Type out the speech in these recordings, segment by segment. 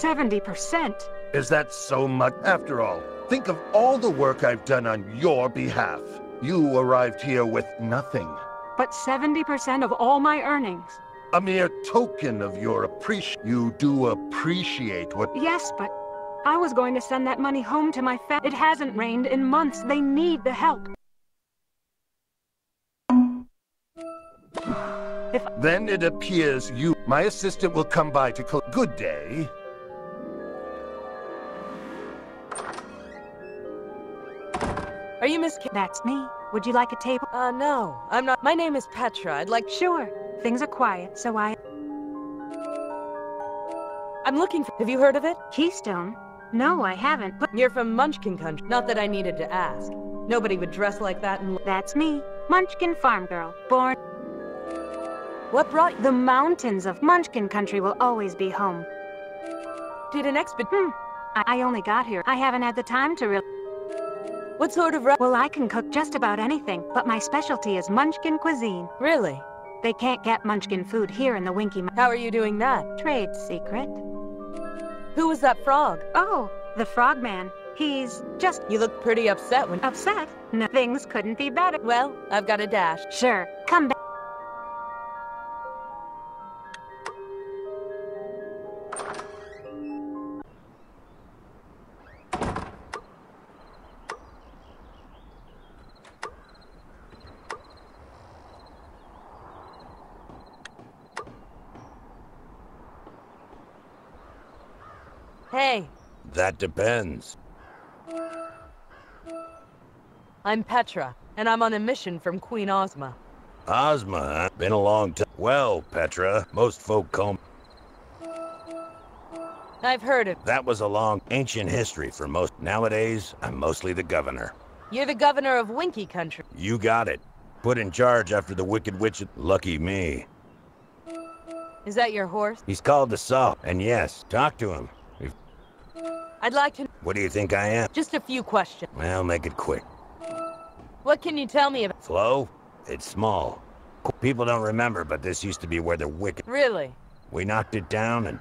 70%. Is that so much? After all, think of all the work I've done on your behalf. You arrived here with nothing. But 70% of all my earnings. A mere token of your appreciation. You do appreciate what... Yes, but I was going to send that money home to my family. It hasn't rained in months. They need the help. Then it appears you... My assistant will come by to collect... Good day. Are you Miss K? That's me. Would you like a table? No, I'm not. My name is Petra. I'd like... Sure. Things are quiet, so I'm looking for... Have you heard of it? Keystone? No, I haven't, but... You're from Munchkin Country. Not that I needed to ask. Nobody would dress like that and... That's me. Munchkin farm girl. Born... What brought you? The mountains of Munchkin Country will always be home. Did an expedition... I only got here. I haven't had the time to really... What sort of... Well, I can cook just about anything, but my specialty is Munchkin cuisine. Really? They can't get Munchkin food here in the Winky... How are you doing that? Trade secret. Who was that frog? Oh, the frogman. He's just... You look pretty upset when... Upset? No, things couldn't be better. Well, I've got a dash. Sure, come back. Hey. That depends. I'm Petra, and I'm on a mission from Queen Ozma. Ozma, huh? Been a long time. Well, Petra, most folk call me... I've heard it. That was a long, ancient history for most. Nowadays, I'm mostly the governor. You're the governor of Winky Country. You got it. Put in charge after the Wicked Witch... Lucky me. Is that your horse? He's called the Saw, and yes, talk to him. I'd like to... What do you think I am? Just a few questions. Well, make it quick. What can you tell me about... Flow? It's small. People don't remember, but this used to be where the Wicked... Really? We knocked it down and...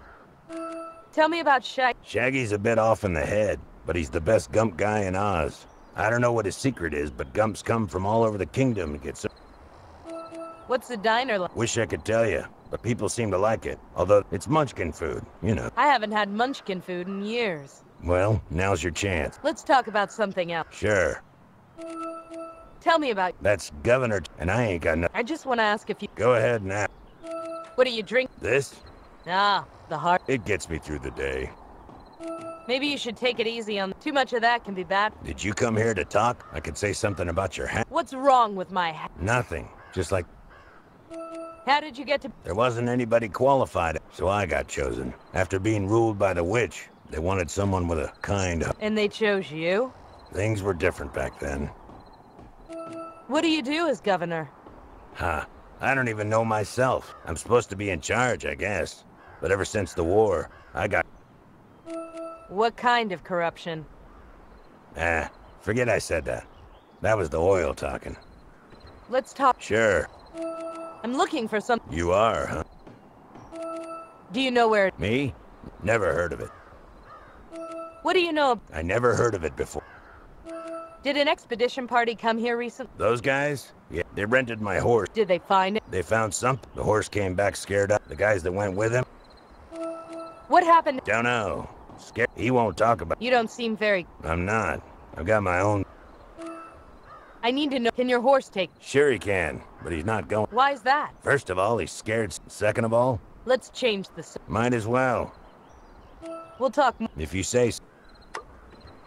Tell me about Shaggy. Shaggy's a bit off in the head, but he's the best Gump guy in Oz. I don't know what his secret is, but Gumps come from all over the kingdom to get some... What's the diner like? Wish I could tell you, but people seem to like it. Although, it's Munchkin food, you know. I haven't had Munchkin food in years. Well, now's your chance. Let's talk about something else. Sure. Tell me about... That's Governor, and I ain't got no... I just want to ask if you... Go ahead now. What do you drink? This? Ah, the heart. It gets me through the day. Maybe you should take it easy on... Too much of that can be bad. Did you come here to talk? I could say something about your hat. What's wrong with my hat? Nothing. Just like... How did you get to... There wasn't anybody qualified, so I got chosen. After being ruled by the witch, they wanted someone with a kind of... And they chose you? Things were different back then. What do you do as governor? Huh. I don't even know myself. I'm supposed to be in charge, I guess. But ever since the war, I got... What kind of corruption? Forget I said that. That was the oil talking. Let's talk... Sure. I'm looking for some... You are, huh? Do you know where... Me? Never heard of it. What do you know? I never heard of it before. Did an expedition party come here recently? Those guys? Yeah, they rented my horse. Did they find it? They found something. The horse came back scared up. The guys that went with him? What happened? Don't know. Scared. He won't talk about... You don't seem very... I'm not. I've got my own... I need to know... Can your horse take... Sure he can, but he's not going. Why is that? First of all, he's scared. Second of all... Let's change the... Might as well. We'll talk more. If you say so.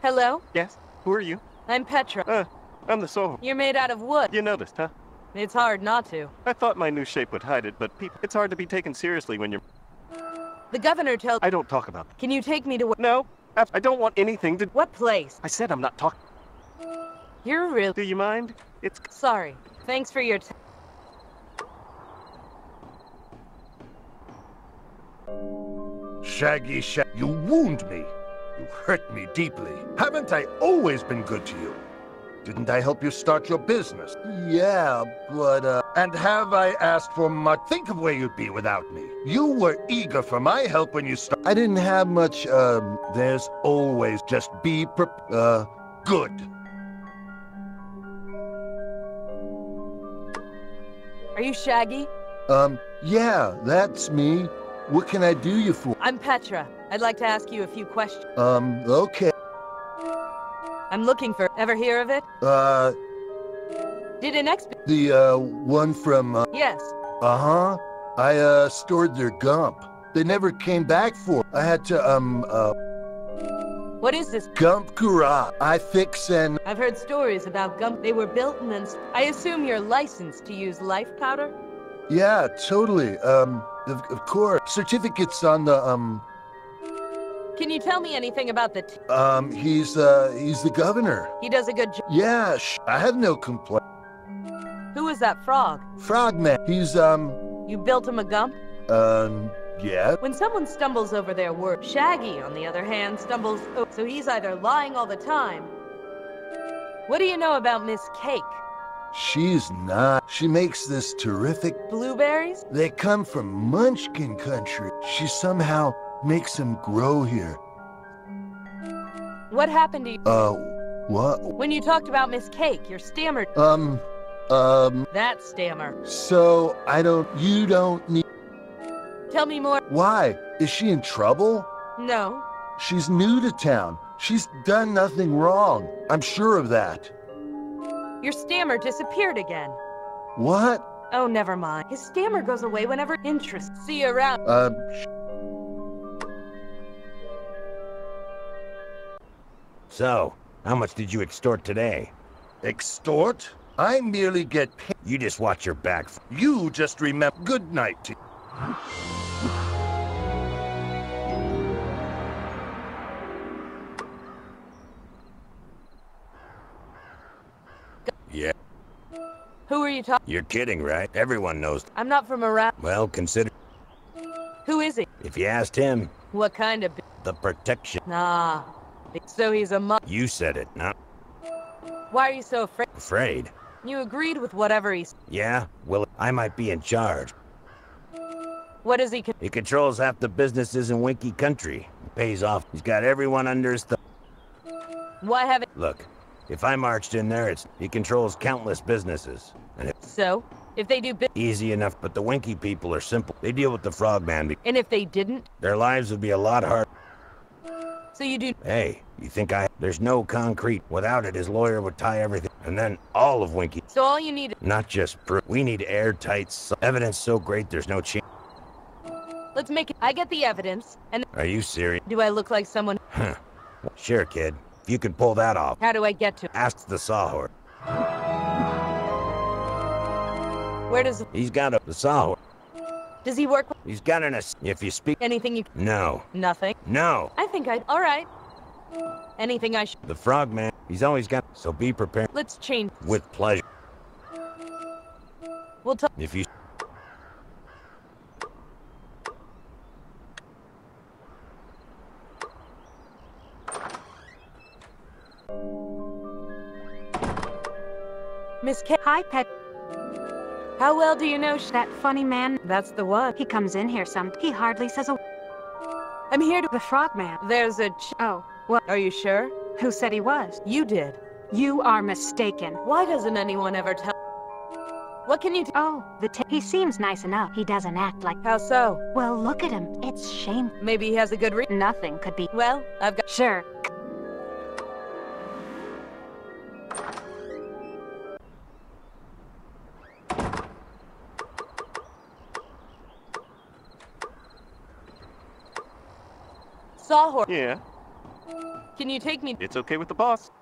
Hello? Yes? Who are you? I'm Petra. I'm the soul. You're made out of wood. You noticed, huh? It's hard not to. I thought my new shape would hide it, but it's hard to be taken seriously when you're... The governor tells... I don't talk about it. Can you take me to... No, I don't want anything to... What place? I said I'm not talking... You're real... Do you mind? It's... Sorry. Thanks for your time. Shaggy, you wound me. You hurt me deeply. Haven't I always been good to you? Didn't I help you start your business? Yeah, but, And have I asked for much? Think of where you'd be without me. You were eager for my help when you started. I didn't have much, There's always just be good. Are you Shaggy? Yeah, that's me. What can I do you for? I'm Petra. I'd like to ask you a few questions. Okay. I'm looking for... Ever hear of it? Did an The, one from, Yes. Uh-huh. I, stored their gump. They never came back for it. I had to, What is this? Gump garage. I fix and... I've heard stories about gum. They were built and then... I assume you're licensed to use life powder? Yeah, totally. Of course. Certificates on the, Can you tell me anything about the... he's the governor. He does a good job. Yeah, I have no complaint. Who is that frog? Frogman. He's, You built him a gump? Yeah. When someone stumbles over their word, Shaggy, on the other hand, stumbles... Oh, so he's either lying all the time... What do you know about Miss Cake? She's not. She makes this terrific... Blueberries? They come from Munchkin country. She somehow makes them grow here. What happened to you? What? When you talked about Miss Cake, you stammered. That stammer. So, you don't need... Tell me more. Why? Is she in trouble? No. She's new to town. She's done nothing wrong. I'm sure of that. Your stammer disappeared again. What? Oh, never mind. His stammer goes away whenever interest. See you around. So, how much did you extort today? Extort? I merely get paid. You just watch your back. You just remember. Good night to you. Yeah. Who are you talking? You're kidding, right? Everyone knows. I'm not from around. Well, consider... Who is he? If you asked him, What kind of... the protection. Ah. So he's a You said it, not Why are you so afraid? afraid. You agreed with whatever he's... Yeah? Well, I might be in charge. What does he... He controls half the businesses in Winky Country. He pays off. He's got everyone under his thumb. Why haven't... Look, if I marched in there, he controls countless businesses. And So, if they do... easy enough, but the Winky people are simple. They deal with the Frogman. And if they didn't? Their lives would be a lot harder. So you do... Hey, you think There's no concrete. Without it, his lawyer would tie everything. And then all of Winky. So all you need... Not just proof. We need airtight evidence so great there's no chance. Let's make it... I get the evidence, and... Are you serious? Do I look like someone... Huh. Sure, kid. If you can pull that off. How do I get to... Ask the sawhorse. Where does... He's got the sawhorse. Does he work with... He's got if you speak... Anything you... No. Nothing? No. I think I'd... All right. Anything I should... The Frogman. He's always got... So be prepared. Let's change... With pleasure. We'll talk... If you... Miss K... Hi, Pet. How well do you know That funny man. That's the one. He comes in here he hardly says a... I'm here to... The Frogman. There's a Oh, what? Are you sure? Who said he was? You did. You are mistaken. Why doesn't anyone ever tell... What can you do? Oh, he seems nice enough. He doesn't act like... How so? Well, look at him. It's shameful. Maybe he has a good reason. Nothing could be... Well, I've got... Sure. Sawhorse. Yeah, Can you take me... it's okay with the boss.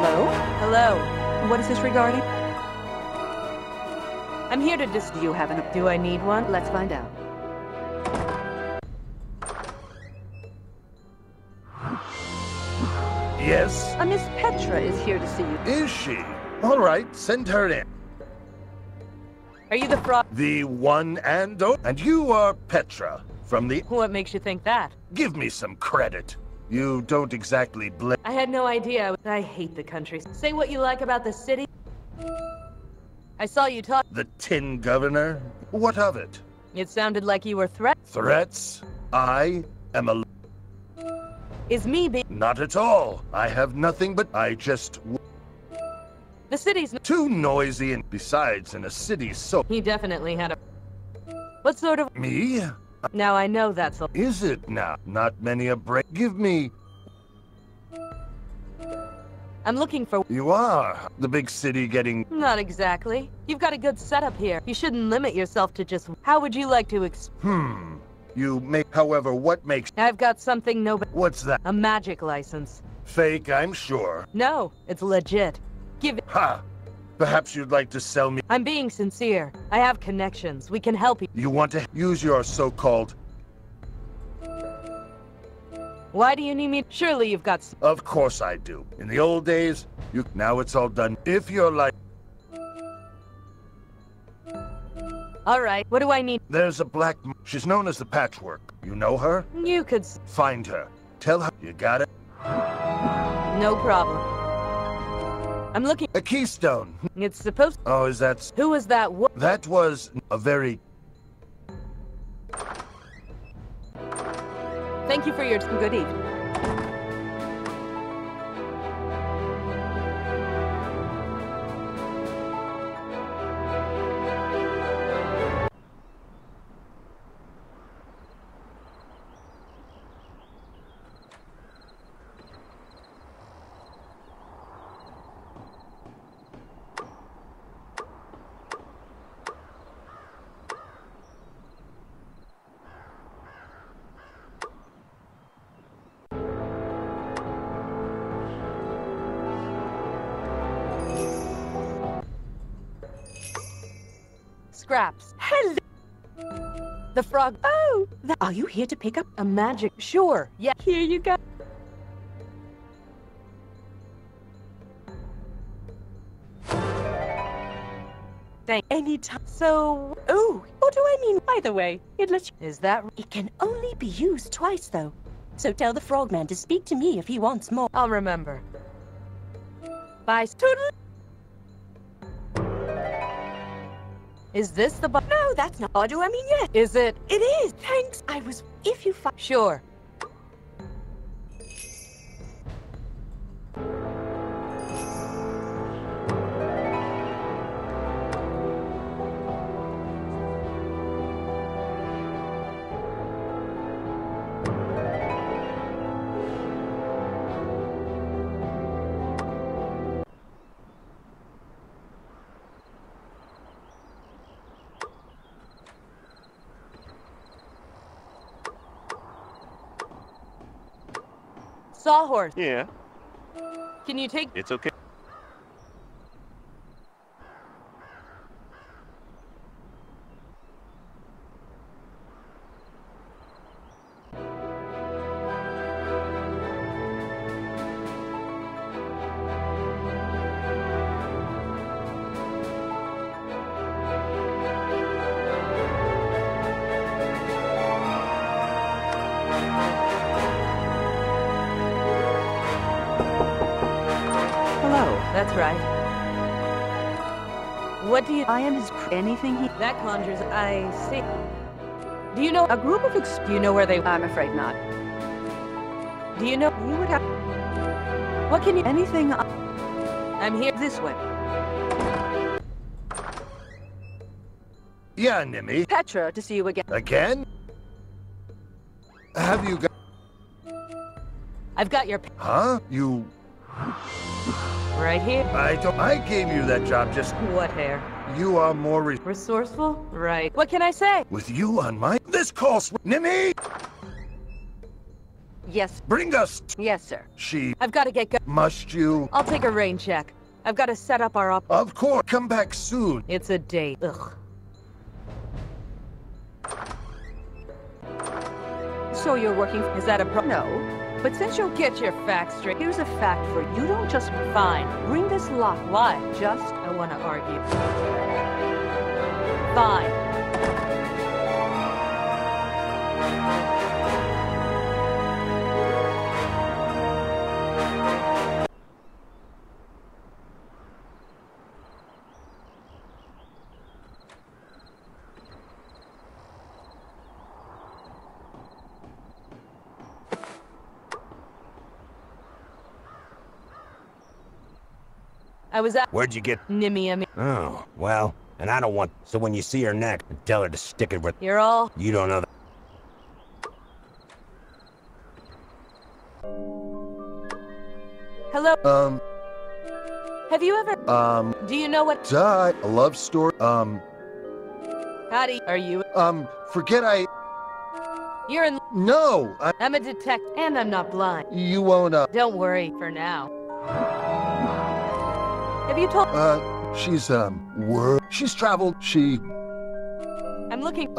Hello? Hello. What is this regarding? I'm here to Do you have an... Do I need one? Let's find out. Yes? A Miss Petra is here to see you. Is she? All right, send her in. Are you the frog? The one and only. And you are Petra, from the... What makes you think that? Give me some credit. You don't exactly I had no idea. I hate the country. Say what you like about the city. I saw you talk. The Tin Governor? What of it? It sounded like you were Threats? I am a... Is me being... Not at all. I have nothing but... I just... The city's... Too noisy, and besides, in a city so... He definitely had a... What sort of... Me? Now I know that's a... Is it now? Not many a break. Give me... I'm looking for... You are. The big city getting... Not exactly. You've got a good setup here. You shouldn't limit yourself to just... How would you like to You make... However, what makes... I've got something nobody... What's that? A magic license. Fake, I'm sure. No, it's legit. Give it... Ha! Perhaps you'd like to sell me... I'm being sincere. I have connections. We can help you. You want to use your so-called... Why do you need me? Surely you've got... Of course I do. In the old days, you... Now it's all done. If you're like... All right, what do I need? There's a black... She's known as the Patchwork. You know her? You could... Find her. Tell her you got it. No problem. I'm looking... A keystone. It's supposed... Oh, is that... Who was that? That was a very... Thank you for your... Good evening. Scraps. Hello! The frog... Oh! Are you here to pick up A magic... Sure, yeah. Here you go. Thank... Anytime. So... Oh, what do I mean? By the way, it lets you... Is that... It can only be used twice, though. So tell the frogman to speak to me if he wants more. I'll remember. Bye, Toodle. Is this the bu- No, that's not... Or do I mean yes? Is it? It is. Thanks. I was... If you find... Sure. Sawhorse. Yeah, Can you take... it's okay. Hello. That's right. What do you... I am his... Anything he... That conjures... I see. Do you know... A group of Do you know where they... I'm afraid not. Do you know... You would have... What can you... Anything... I'm here this way. Yeah, Nimmy. Petra, to see you again. Again? Have you got... I've got your... Huh? You... Right here. I gave you that job just... What hair? You are more Resourceful? Right. What can I say? With you on my... This calls... Nimmy! Yes. Bring us... Yes, sir. She... I've got to get go... Must you... I'll take a rain check. I've got to set up our Of course, come back soon. It's a date. Ugh. So you're working... Is that a No. But since you'll Get your facts straight. Here's a fact for you. You don't just... Fine. Bring this lock. Why? Just... I want to argue. Fine. I was at Where'd you get... Nimium. Oh, well, and I don't want... So when you see her neck, tell her to stick it with... You're all... You don't know that... Hello? Have you ever... Do you know what... A love story, Howdy. Are you... forget You're in... No, I'm a detective, and I'm not blind. you won't, Don't worry, for now. Have you told... she's traveled, I'm looking...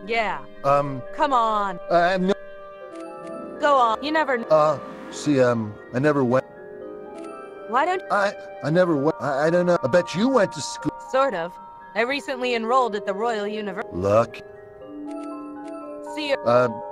Yeah. no, Come on. Go on. You never... I never went, Why don't... I never went, I don't know, I bet you went to school. Sort of. I recently enrolled at the Royal University. Luck, See you...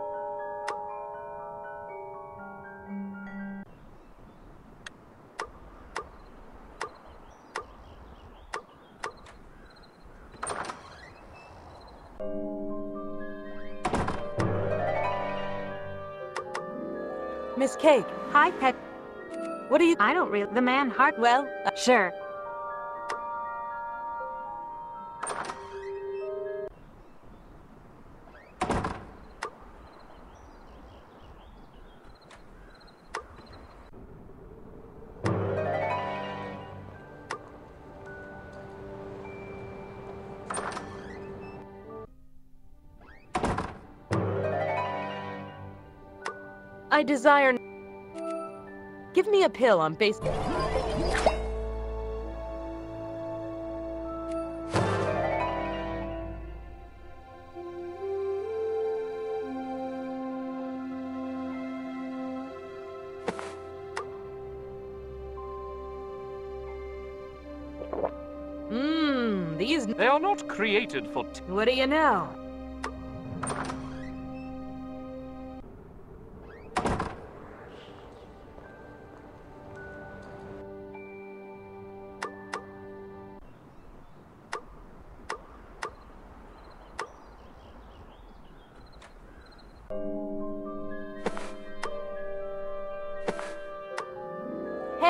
Miss Cake, Hi, pet. what are you... I don't really... The man heart... Well, Sure. I desire... Give me a pill on base... These... They are not created for... What do you know?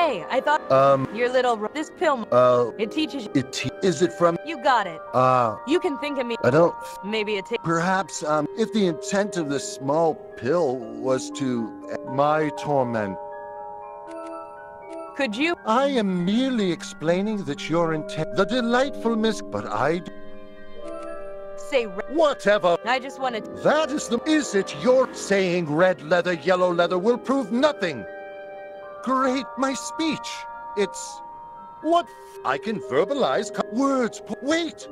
Hey, I thought... Your little... This pill... It teaches you... Is it from, You got it. You can think of me... I don't, Maybe it takes... perhaps, if the intent of this small pill was to my torment. Could you... I am merely explaining that your intent, the delightful miss, but Say... whatever. I just wanted... That is it your saying red leather, yellow leather will prove nothing? Great, my speech. It's... What I can verbalize words, wait!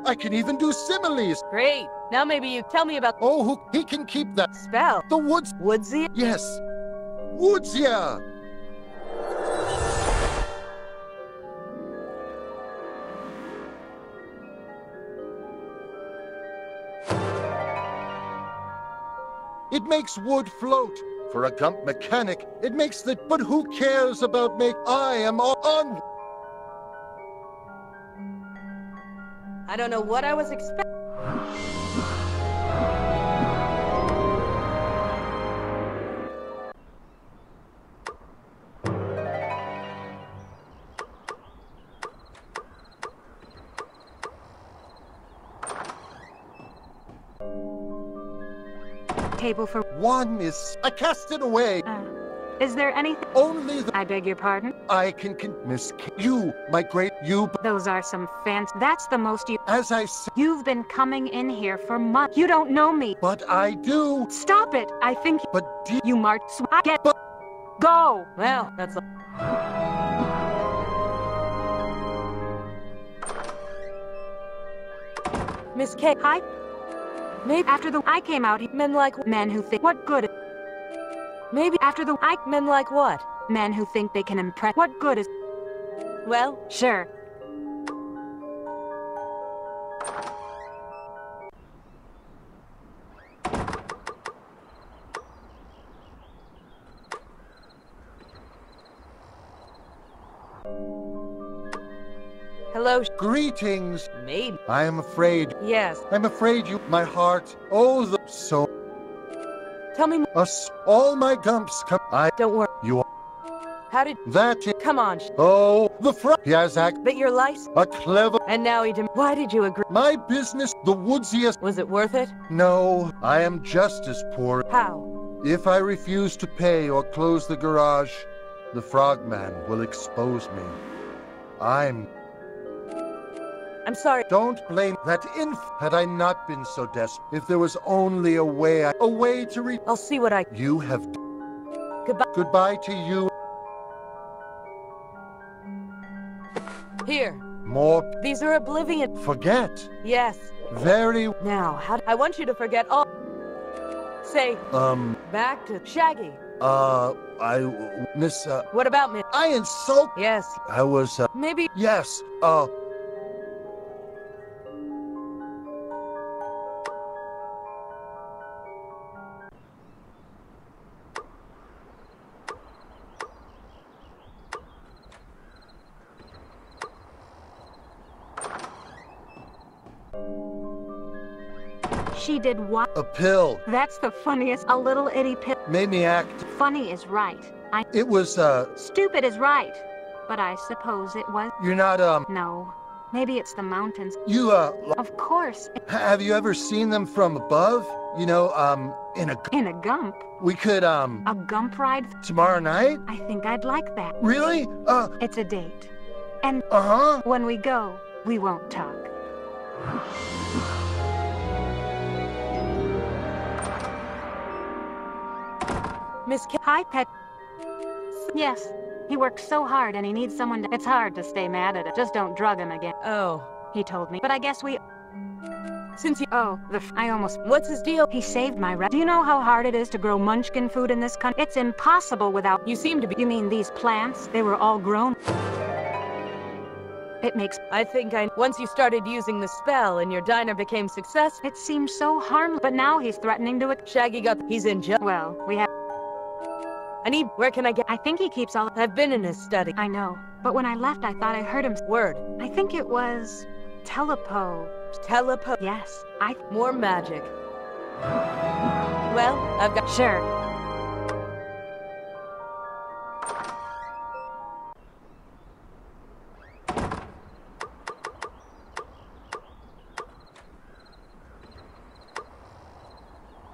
I can even do similes. Great. Now maybe you tell me about... Oh, he can keep that. Spell. The woods. Woodsy? Yes. Woods, yeah. It makes wood float. For a gump mechanic, it makes the... But who cares about me? I am on... I don't know what I was expecting. Table for... One is... I cast it away. Is there anything... Only the... I beg your pardon? I can miss... You, my great... You... Those are some fancy... That's the most you... As I said... You've been coming in here for months. You don't know me. But I do. Stop it. I think... But You march... Get... Go! Well, that's... Miss K. Hi. Maybe After the I came out, men like men who think what good. maybe After the I men like what? men who think they can impress. What good is? Well, Sure. hello. Greetings. Maybe. I am afraid. Yes. I'm afraid you, my heart. Oh, the so Tell me more. us, all my gumps come. Don't worry. You are How did? that. Come on. Oh, the Yazak, But your lice. a clever. And now why did you agree? My business, the woodsiest. Was it worth it? No, I am just as poor. How? If I refuse to pay or close the garage, the frogman will expose me. I'm. sorry. Don't blame that Had I not been so desperate, if there was only a way to I'll see what I. You have. Goodbye. Goodbye to you. Here. More. These are oblivion. Forget. Yes. Very. Now, I want you to forget all. Say. Back to Shaggy. Miss. What about me? I insult. Yes. I was. Maybe. Yes. She did what? A pill. That's the funniest. A little itty pill. Made me act. Funny is right. It was, Stupid is right. But I suppose it was. You're not, No. Maybe it's the mountains. You, Of course. have you ever seen them from above? You know, in In a gump. we could, A gump ride? tomorrow night? I think I'd like that. Really? It's a date. And Uh-huh. when we go, we won't talk. Miss K. Hi, Pet. Yes. He works so hard and he needs someone to. It's hard to stay mad at it. Just don't drug him again. Oh. He told me. But I guess we. Since you. Oh, I almost. What's his deal? He saved my Do you know how hard it is to grow munchkin food in this country? It's impossible without. You seem to be. You mean these plants? They were all grown. It makes. I think once you started using the spell and your diner became successful. It seems so harmless. But now he's threatening to. Shaggy he's in jail. Well, we have. Where can I get? I think he keeps all. I've been in his study. I know. But when I left, I thought I heard him. Word. I think it was. Telepo. Yes. More magic. Well, I've got. Sure.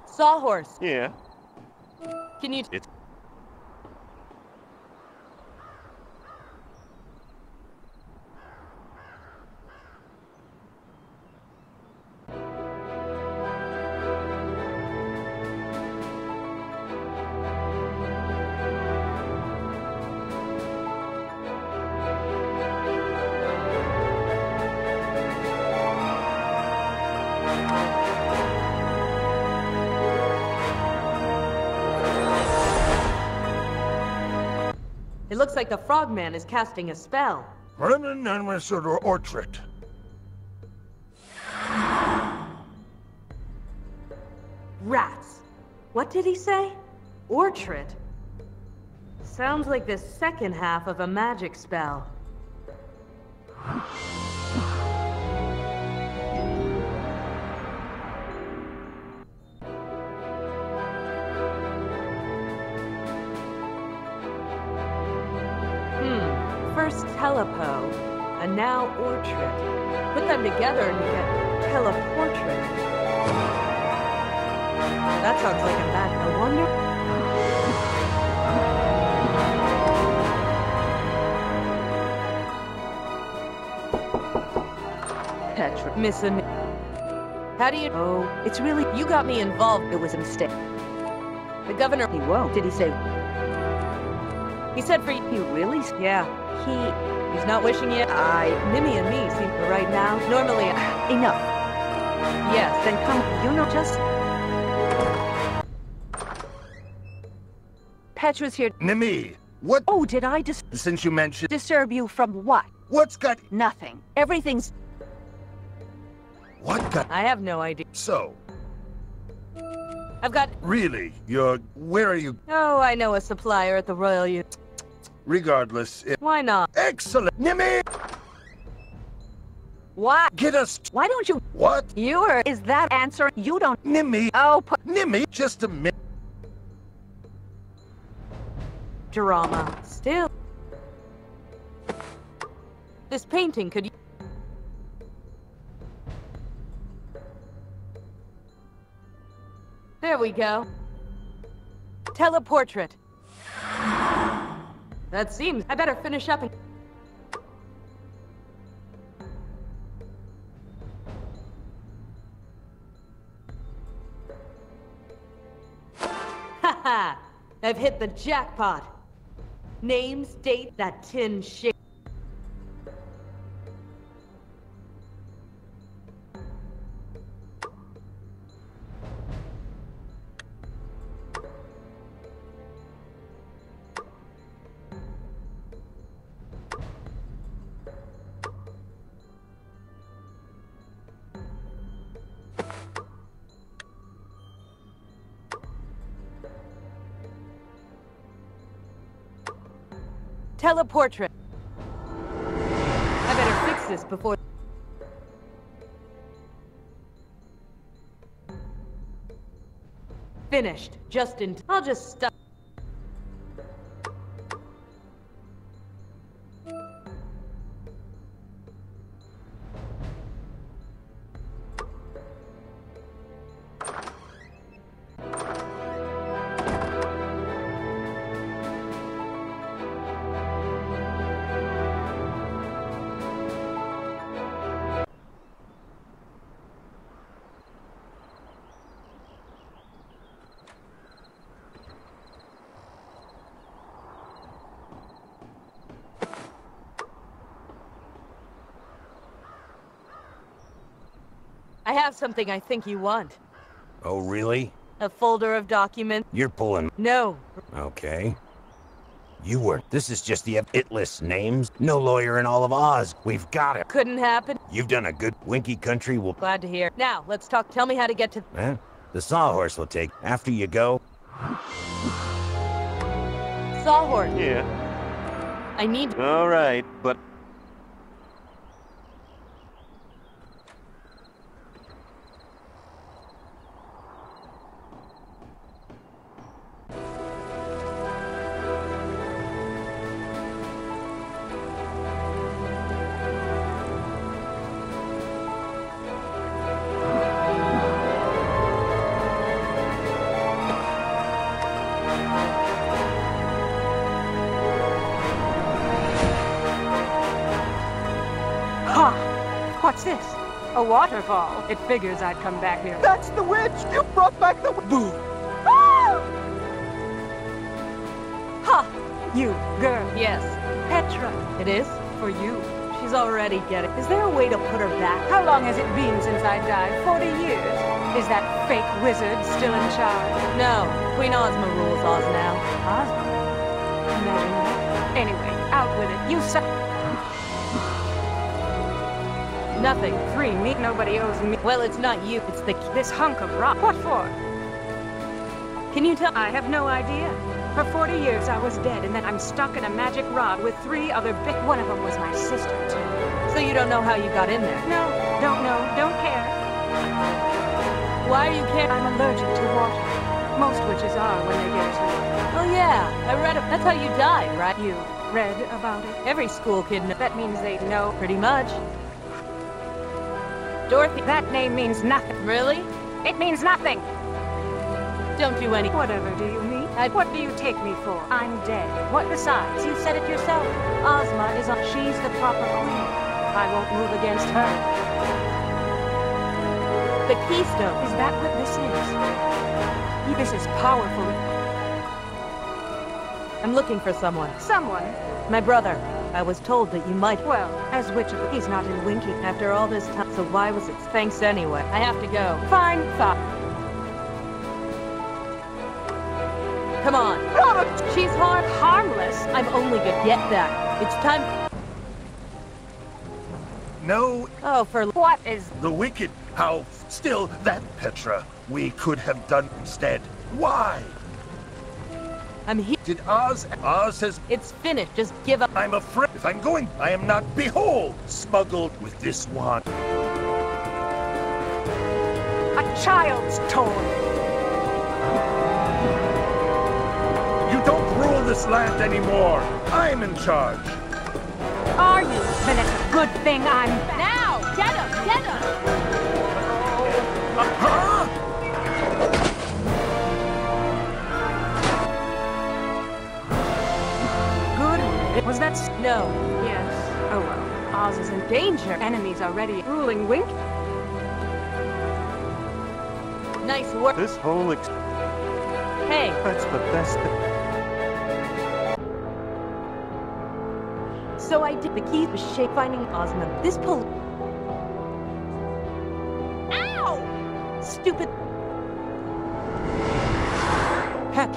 Sawhorse. Yeah. Can you? It's. It looks like the frogman is casting a spell. Orchard. Rats. What did he say? Orchard. Sounds like the second half of a magic spell. First Telepo, and now Orchard. Put them together and you get Teleportrait. That sounds like a bad. I wonder. Petra, missing. How do you? Oh, it's really. You got me involved. It was a mistake. The governor. He won't. Did he say? He said for you. He really? Yeah. He's not wishing you. Nimmy and me seem right now. Normally. Enough. Yes. Then come, you know, just... Petra's here. Nimi, what? Oh, did I Since you mentioned... disturb you from what? What's got... Nothing. Everything's... What got... I have no idea. So, I've got... really, where are you... Oh, I know a supplier at the Royal U... Regardless, Why not? Excellent! Nimi! Why? Get us... Why don't you... What? You are... Is that answer? You don't... Nimi! Oh, Nimi! Just a minute. Drama. Still. This painting could... There we go. Teleportrait. That seems... I better finish up and... Haha! I've hit the jackpot. Names, date, that tin shape. Teleportrait. I better fix this before... Finished. Just in... I'll just stop. I have something I think you want. Oh, really? A folder of documents. You're pulling... No. Okay. You were... This is just the it list names. No lawyer in all of Oz. We've got it. Couldn't happen. You've done a good... Winky Country will... Glad to hear. Now, let's talk. Tell me how to get to... Eh? The sawhorse will take... After you go... Sawhorse. Yeah. I need... All right, but... What's this? A waterfall. It figures I'd come back here. That's the witch! You brought back the... Boo! Ah! Ha! You, girl. Yes. Petra. It is? For you. She's already getting... Is there a way to put her back? How long has it been since I died? 40 years? Is that fake wizard still in charge? No. Queen Ozma rules Oz now. Ozma? Imagine that. Anyway, out with it. You suck. Nothing. Free me. Nobody owes me. Well, it's not you. It's the... This hunk of rock. What for? Can you tell... I have no idea. For 40 years I was dead, and then I'm stuck in a magic rod with 3 other One of them was my sister, too. So you don't know how you got in there? No, don't know, don't care. Why are you care... I'm allergic to water. Most witches are when they get to it. Oh yeah, I read it. That's how you died, right? You read about it? Every school kid knows. That means they know. Pretty much. Dorothy. That name means nothing. Really? It means nothing. Don't do any... Whatever do you mean? What do you take me for? I'm dead. What besides? You said it yourself. Ozma is she's the proper queen. I won't move against her. The keystone. Is that what this is? This is powerful. I'm looking for someone. Someone? My brother. I was told that you might. Well, as which of he's not in Winky. After all this time, so why was it? Thanks anyway. I have to go. Fine, fine. Come on. She's harmless. I'm only gonna get that. It's time. No, Oh, for What is... the wicked. How still that Petra we could have done instead. Why? I'm here. Did Oz has... It's finished. Just give up. I'm afraid if I'm going, I am not, behold, smuggled with this wand. A child's toy. You don't rule this land anymore. I'm in charge. Are you? Then it's a good thing I'm... Now! Get him! Get him! Huh? Good. Was that... No. Yes. Oh well. Oz is in danger. Enemies already ruling Wink. Nice work. This whole Hey. that's the best thing. So I did the key was shape finding Ozma. This pull. Ow! Stupid. Heck.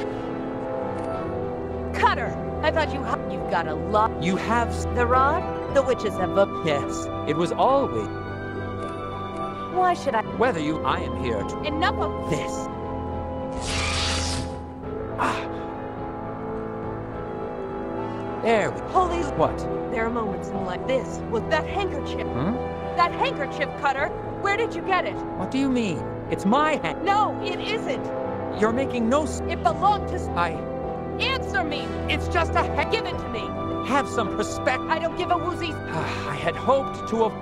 Cutter! I thought you've got a lot. You have... The rod? The witches have a... Yes, it was always... Why should I... Whether you... I am here to... Enough of This. There we... Holy... What? There are moments in like this. Was that handkerchief? Hmm? That handkerchief, Cutter! Where did you get it? What do you mean? It's my hand. No, it isn't! You're making no... It belonged to... I... Answer me! It's just a... Give it to me! have some perspective. I don't give a woozy... I had hoped to have...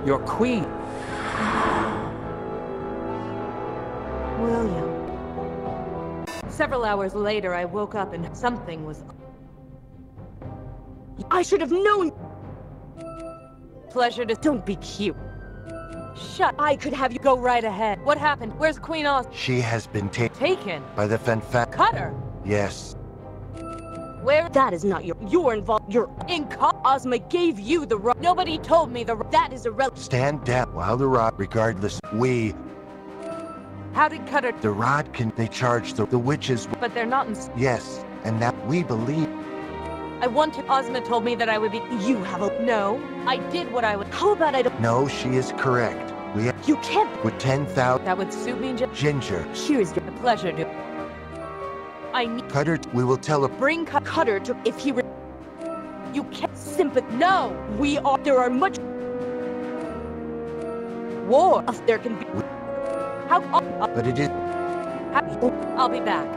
Your queen. William. Several hours later, I woke up and something was... I should have known! Pleasure to... Don't be cute. Shut. I could have you go right ahead. What happened? Where's Queen Oz? She has been Taken? by the Fanfa... Cutter? Yes. Where? That is not you're involved. You're in Ozma gave you the rod. Nobody told me that is irrelevant. Stand down while the rod, regardless, How did Cutter... the rod they charge the witches... But they're not in... Yes, and that we believe... I wanted... Ozma told me that I would be... You have a... No, I did what I would... How about I don't... No, she is correct. We have... You can't... With 10,000... That would suit me, Ginger. Here's your pleasure to... I need... Cutter, we will tell her... Bring Cutter to... If he... You can't... Sympathy... No! We are... There are much... War... There can be... How... But it is... I'll be back.